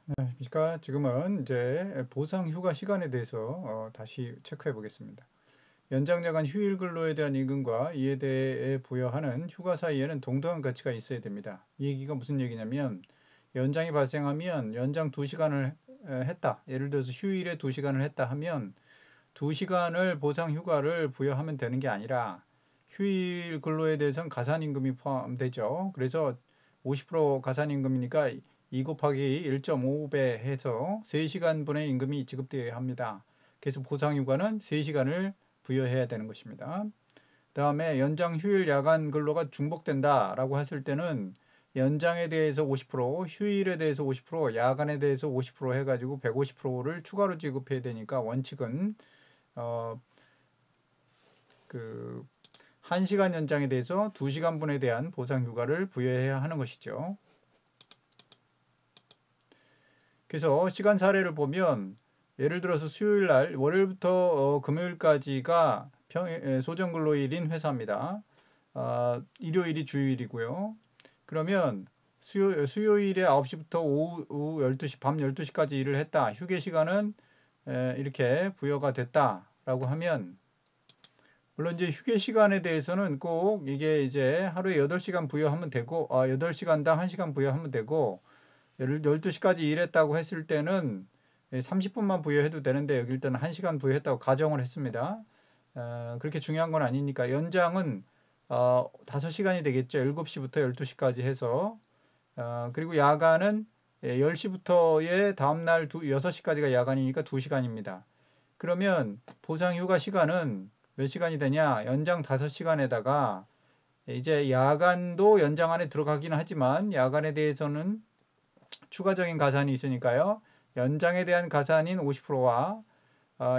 그러니까 지금은 이제 보상 휴가 시간에 대해서 다시 체크해 보겠습니다. 연장야간 휴일 근로에 대한 임금과 이에 대해 부여하는 휴가 사이에는 동등한 가치가 있어야 됩니다. 이 얘기가 무슨 얘기냐면 연장이 발생하면 연장 2시간을 했다. 예를 들어서 휴일에 2시간을 했다 하면 2시간을 보상 휴가를 부여하면 되는 게 아니라 휴일 근로에 대해서는 가산임금이 포함되죠. 그래서 50% 가산임금이니까 2 곱하기 1.5배 해서 3시간분의 임금이 지급되어야 합니다. 그래서 보상 휴가는 3시간을 부여해야 되는 것입니다. 다음에 연장 휴일 야간 근로가 중복된다라고 했을 때는 연장에 대해서 50%, 휴일에 대해서 50%, 야간에 대해서 50% 해가지고 150%를 추가로 지급해야 되니까 원칙은 어, 그 1시간 연장에 대해서 2시간분에 대한 보상 휴가를 부여해야 하는 것이죠. 그래서 시간 사례를 보면 예를 들어서 수요일 날 월요일부터 금요일까지가 소정 근로일인 회사입니다. 일요일이 주휴일이고요. 그러면 수요일에 9시부터 오후 12시, 밤 12시까지 일을 했다. 휴게 시간은 이렇게 부여가 됐다라고 하면 물론 이제 휴게 시간에 대해서는 꼭 이게 이제 하루에 8시간 부여하면 되고, 8시간당 1시간 부여하면 되고, 예를 12시까지 일했다고 했을 때는 30분만 부여해도 되는데, 여기 일단 1시간 부여했다고 가정을 했습니다. 그렇게 중요한 건 아니니까, 연장은 5시간이 되겠죠. 7시부터 12시까지 해서. 그리고 야간은 10시부터의 다음날 6시까지가 야간이니까 2시간입니다. 그러면 보상 휴가 시간은 몇 시간이 되냐? 연장 5시간에다가 이제 야간도 연장 안에 들어가기는 하지만 야간에 대해서는 추가적인 가산이 있으니까요. 연장에 대한 가산인 50%와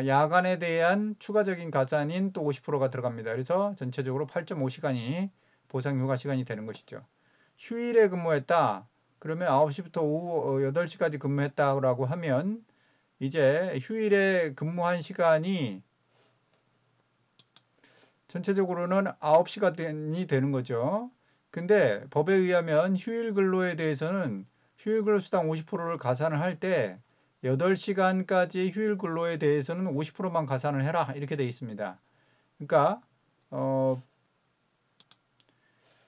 야간에 대한 추가적인 가산인 또 50%가 들어갑니다. 그래서 전체적으로 8.5시간이 보상 휴가 시간이 되는 것이죠. 휴일에 근무했다. 그러면 9시부터 오후 8시까지 근무했다고 하면 이제 휴일에 근무한 시간이 전체적으로는 9시간이 되는 거죠. 근데 법에 의하면 휴일 근로에 대해서는 휴일 근로 수당 50%를 가산을 할 때 8시간까지 휴일 근로에 대해서는 50%만 가산을 해라 이렇게 되어 있습니다. 그러니까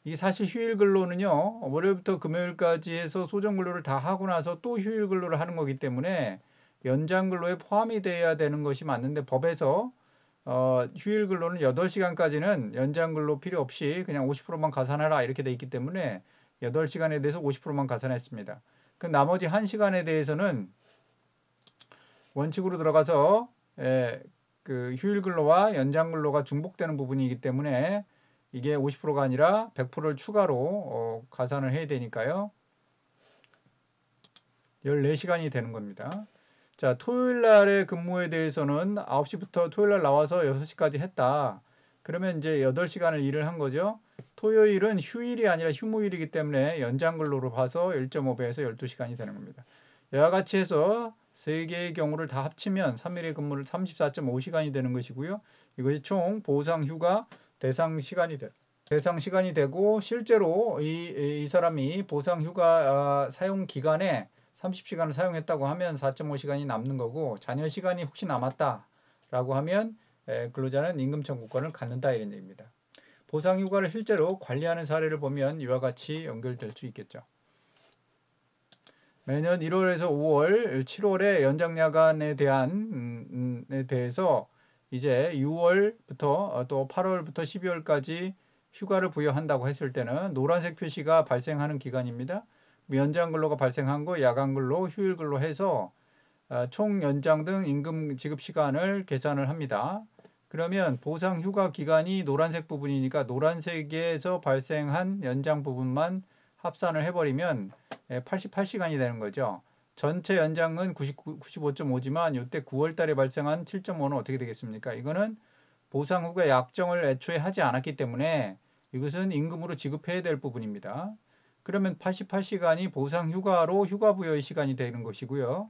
이게 사실 휴일 근로는요 월요일부터 금요일까지 해서 소정 근로를 다 하고 나서 또 휴일 근로를 하는 거기 때문에 연장 근로에 포함이 돼야 되는 것이 맞는데 법에서 휴일 근로는 8시간까지는 연장 근로 필요 없이 그냥 50%만 가산하라 이렇게 돼 있기 때문에 8시간에 대해서 50%만 가산했습니다. 그 나머지 1시간에 대해서는 원칙으로 들어가서 그 휴일 근로와 연장 근로가 중복되는 부분이기 때문에 이게 50%가 아니라 100%를 추가로 가산을 해야 되니까요. 14시간이 되는 겁니다. 자, 토요일 날의 근무에 대해서는 9시부터 토요일 날 나와서 6시까지 했다. 그러면 이제 8시간을 일을 한 거죠. 토요일은 휴일이 아니라 휴무일이기 때문에 연장 근로로 봐서 1.5배에서 12시간이 되는 겁니다. 이와 같이 해서 3개의 경우를 다 합치면 3일의 근무를 34.5시간이 되는 것이고요. 이것이 총 보상 휴가 대상 시간이 되고 실제로 이 사람이 보상 휴가 사용 기간에 30시간을 사용했다고 하면 4.5시간이 남는 거고 잔여 시간이 혹시 남았다라고 하면 근로자는 임금 청구권을 갖는다 이런 얘기입니다. 보상 휴가를 실제로 관리하는 사례를 보면 이와 같이 연결될 수 있겠죠. 매년 1월에서 5월, 7월에 연장 야간에 대한 에 대해서 이제 6월부터 또 8월부터 12월까지 휴가를 부여한다고 했을 때는 노란색 표시가 발생하는 기간입니다. 연장 근로가 발생한 거, 야간 근로, 휴일 근로 해서 총 연장 등 임금 지급 시간을 계산을 합니다. 그러면 보상 휴가 기간이 노란색 부분이니까 노란색에서 발생한 연장 부분만 합산을 해버리면 88시간이 되는 거죠. 전체 연장은 95.5지만 이때 9월 달에 발생한 7.5는 어떻게 되겠습니까? 이거는 보상 후가 약정을 애초에 하지 않았기 때문에 이것은 임금으로 지급해야 될 부분입니다. 그러면 88시간이 보상 휴가로 휴가 부여의 시간이 되는 것이고요.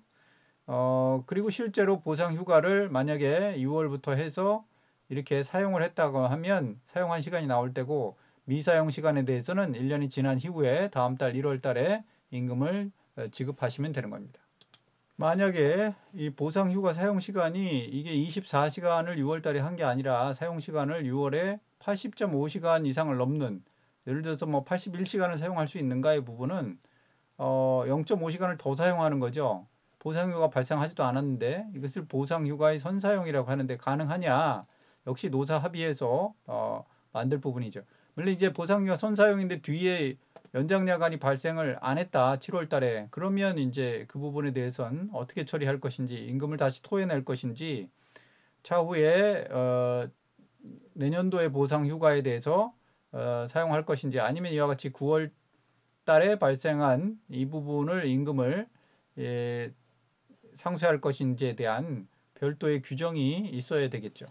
그리고 실제로 보상 휴가를 만약에 6월부터 해서 이렇게 사용을 했다고 하면 사용한 시간이 나올 때고 미사용 시간에 대해서는 1년이 지난 이후에 다음 달 1월 달에 임금을 지급하시면 되는 겁니다. 만약에 이 보상휴가 사용시간이 이게 24시간을 6월 달에 한 게 아니라 사용시간을 6월에 80.5시간 이상을 넘는, 예를 들어서 뭐 81시간을 사용할 수 있는가의 부분은 0.5시간을 더 사용하는 거죠. 보상휴가 발생하지도 않았는데 이것을 보상휴가의 선사용이라고 하는데 가능하냐? 역시 노사 합의해서 만들 부분이죠. 물론 이제 보상휴가 선사용인데 뒤에 연장야간이 발생을 안 했다, 7월 달에. 그러면 이제 그 부분에 대해서는 어떻게 처리할 것인지, 임금을 다시 토해낼 것인지, 차후에 내년도의 보상휴가에 대해서 사용할 것인지, 아니면 이와 같이 9월 달에 발생한 이 부분을 임금을 상쇄할 것인지에 대한 별도의 규정이 있어야 되겠죠.